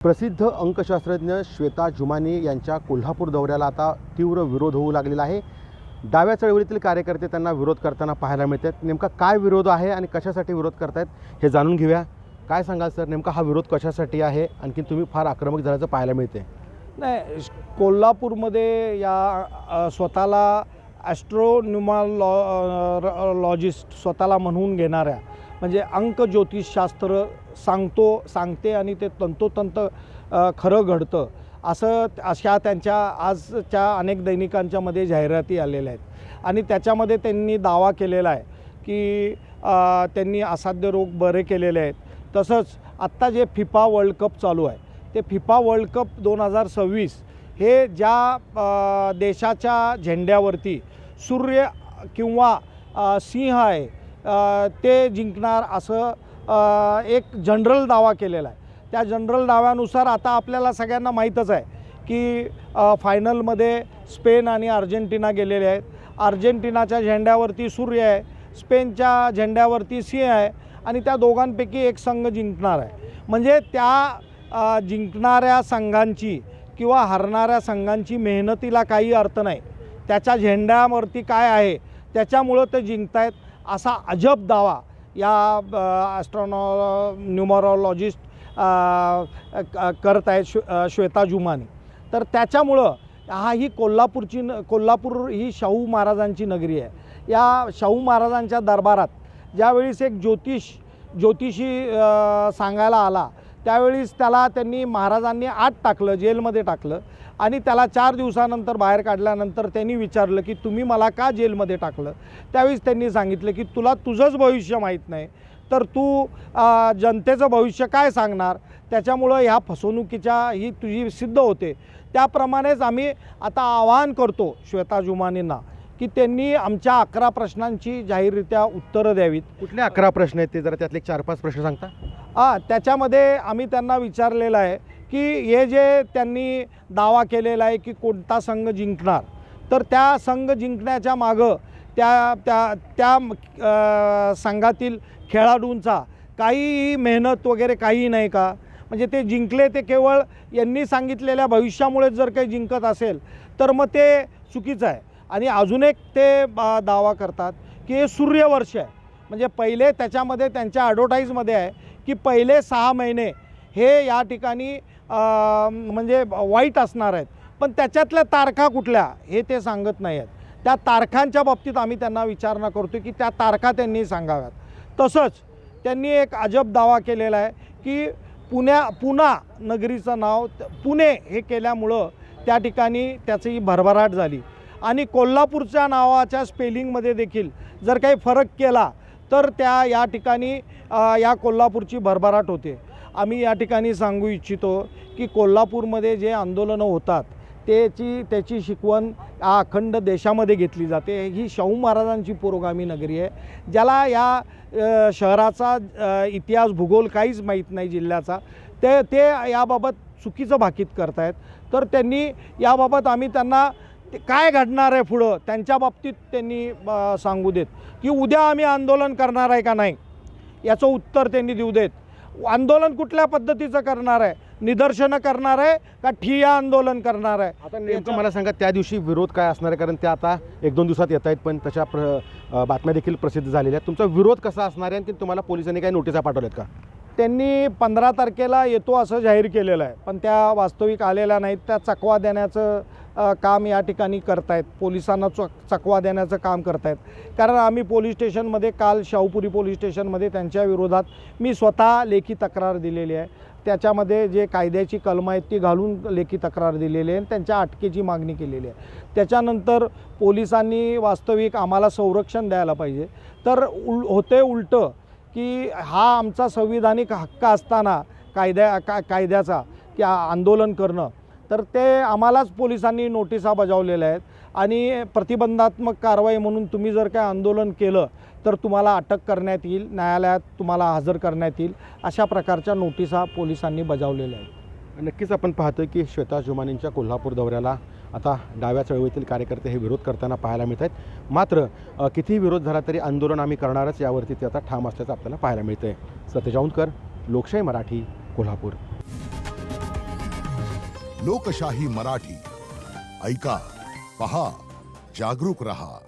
प्रसिद्ध अंकशास्त्रज्ञ श्वेता जुमानी यांच्या कोल्हापूर दौऱ्याला आता तीव्र विरोध होऊ लागलेला आहे। डाव्या चळवळीतील कार्यकर्ते त्यांना विरोध करताना पाहायला मिळतात। नेमका काय विरोध आहे आणि कशासाठी विरोध करतायत हे जाणून घेऊया। काय सांगाल सर, नेमका हा विरोध कशासाठी आहे? आणखी तुम्ही फार आक्रमक झाल्याचं पाहायला मिळते। नाही, कोल्हापूरमध्ये या स्वतःला ॲस्ट्रोन्युमॉलॉजिस्ट स्वतःला म्हणून घेणाऱ्या, म्हणजे अंक ज्योतिषशास्त्र सांगते आणि ते तंतोतंत खरं घडतं असं अशा त्यांच्या आजच्या अनेक दैनिकांच्यामध्ये जाहिराती आलेल्या आहेत। आणि त्याच्यामध्ये त्यांनी दावा केलेला आहे की त्यांनी असाध्य रोग बरे केलेले आहेत। तसंच आत्ता जे फिफा वर्ल्ड कप चालू आहे, ते फिफा वर्ल्ड कप 2026 हे ज्या देशाच्या झेंड्यावरती सूर्य किंवा सिंह आहे ते जिंकणार असं एक जनरल दावा केलेला आहे। त्या जनरल दाव्यानुसार आता आपल्याला सगळ्यांना माहीतच आहे की फायनलमध्ये स्पेन आणि अर्जेंटिना गेलेले आहेत। अर्जेंटिनाच्या झेंड्यावरती सूर्य आहे, स्पेनच्या झेंड्यावरती सिंह आहे आणि त्या दोघांपैकी एक संघ जिंकणार आहे। म्हणजे त्या जिंकणाऱ्या संघांची किंवा हरणाऱ्या संघांची मेहनतीला काही अर्थ नाही, त्याच्या झेंड्यावरती काय आहे त्याच्यामुळं ते जिंकतायत असा अजब दावा या न्यूमरॉलॉजिस्ट करत आहेत श्वेता जुमानी। तर त्याच्यामुळं ही कोल्हापूर ही शाहू महाराजांची नगरी आहे। या शाहू महाराजांच्या दरबारात ज्यावेळेस एक ज्योतिषी सांगायला आला, त्यावेळेस त्यांनी महाराजांनी आत टाकलं, जेलमध्ये टाकलं आणि त्याला 4 दिवसानंतर बाहेर काढल्यानंतर त्यांनी विचारलं की तुम्ही मला का जेलमध्ये टाकलं? त्यावेळेस त्यांनी सांगितलं की तुला तुझंच भविष्य माहीत नाही तर तू जनतेचं भविष्य काय सांगणार? त्याच्यामुळं ह्या फसवणुकीच्या ही तुझी सिद्ध होते। त्याप्रमाणेच आम्ही आता आवाहन करतो श्वेता जुमानींना की त्यांनी आमच्या 11 प्रश्नांची जाहीररित्या उत्तरं द्यावीत। कुठले 11 प्रश्न आहेत ते जरा त्यातले 4-5 प्रश्न सांगता? त्याच्यामध्ये आम्ही त्यांना विचारलेलं आहे की हे जे त्यांनी दावा केलेला आहे की कोणता संघ जिंकणार, तर त्या संघ जिंकण्याच्या मागं त्या संघातील खेळाडूंचा काही मेहनत वगैरे काही नाही का? म्हणजे ते जिंकले ते केवळ यांनी सांगितलेल्या भविष्यामुळेच जर काही जिंकत असेल तर मग ते चुकीचं आहे। आणि अजून एक ते दावा करतात की हे सूर्यवर्ष आहे, म्हणजे पहिले त्याच्यामध्ये त्यांच्या ॲडव्हर्टाईजमध्ये आहे की पहिले 6 महिने हे या ठिकाणी म्हणजे वाईट असणार आहेत, पण त्याच्यातल्या तारखा कुठल्या हे ते सांगत नाही आहेत। त्या तारखांच्या बाबतीत आम्ही त्यांना विचारणा करतो की त्या तारखा त्यांनी सांगाव्यात। तसंच त्यांनी एक अजब दावा केलेला आहे की पुणा नगरीचं नाव पुणे हे केल्यामुळं त्या ठिकाणी त्याची भरभराट झाली आणि कोल्हापूरच्या नावाच्या स्पेलिंगमध्ये देखील जर काही फरक केला तर या ठिकाणी या कोल्हापूरची भरभराट होते। आम्ही या ठिकाणी सांगू इच्छितो की कोल्हापूरमध्ये जे आंदोलनं होतात त्याची शिकवण अखंड देशामध्ये घेतली जाते। ही शाहू महाराजांची पुरोगामी नगरी आहे, ज्याला या शहराचा इतिहास भूगोल काहीच माहीत नाही जिल्ह्याचा, ते याबाबत चुकीचं भाकीत करतायत। तर त्यांनी याबाबत आम्ही त्यांना काय घडणार आहे पुढं त्यांच्या बाबतीत त्यांनी सांगू देत की उद्या आम्ही आंदोलन करणार आहे का नाही याचं उत्तर त्यांनी देऊ देत। आंदोलन कुठल्या पद्धतीचं करणार आहे? निदर्शनं करणार आहे का ठिय्या आंदोलन करणार आहे? आता नेमकं मला सांगा त्या दिवशी विरोध काय असणार आहे, कारण ते आता 1-2 दिवसात येत आहेत, पण तशा बातम्या देखील प्रसिद्ध झालेल्या आहेत। तुमचा विरोध कसा असणार आहे आणि तुम्हाला पोलिसांनी काही नोटिसा पाठवल्यात का? त्यांनी 15 तारखेला येतो असं जाहीर केलेलं आहे, पण त्या वास्तविक आलेल्या नाहीत। त्या चकवा देण्याचं काम या ठिकाणी करतायत, पोलिसांना चकवा देण्याचं काम करतायत। कारण आम्ही पोलीस स्टेशनमध्ये काल शाहूपुरी पोलीस स्टेशनमध्ये त्यांच्या विरोधात मी स्वतः लेखी तक्रार दिलेली आहे। त्याच्यामध्ये जे कायद्याची कलमं आहेत ती घालून लेखी तक्रार दिलेली आहे आणि त्यांच्या अटकेची मागणी केलेली आहे। त्याच्यानंतर पोलिसांनी वास्तविक आम्हाला संरक्षण द्यायला पाहिजे। तर होते उलटं की हा आमचा संविधानिक हक्क असताना कायद्याचा की आंदोलन करणं, तर ते आम्हालाच पोलिसांनी नोटिसा बजावलेल्या आहेत आणि प्रतिबंधात्मक कारवाई म्हणून तुम्ही जर काय आंदोलन केलं तर तुम्हाला अटक करण्यात येईल, न्यायालयात तुम्हाला हजर करण्यात येईल, अशा प्रकारच्या नोटिसा पोलिसांनी बजावलेल्या आहेत। नक्कीच आपण पाहतोय की श्वेता जुमानींच्या कोल्हापूर दौऱ्याला आता डाव्या चळवळीतील कार्यकर्ते हे विरोध करताना पाहायला मिळत आहेत। मात्र कितीही विरोध झाला तरी आंदोलन आम्ही करणारच यावरती ते आता ठाम असल्याचं आपल्याला पाहायला मिळतंय। सतेज औंधकर, लोकशाही मराठी, कोल्हापूर। लोकशाही मराठी ऐका, पहा, जागरूक रहा.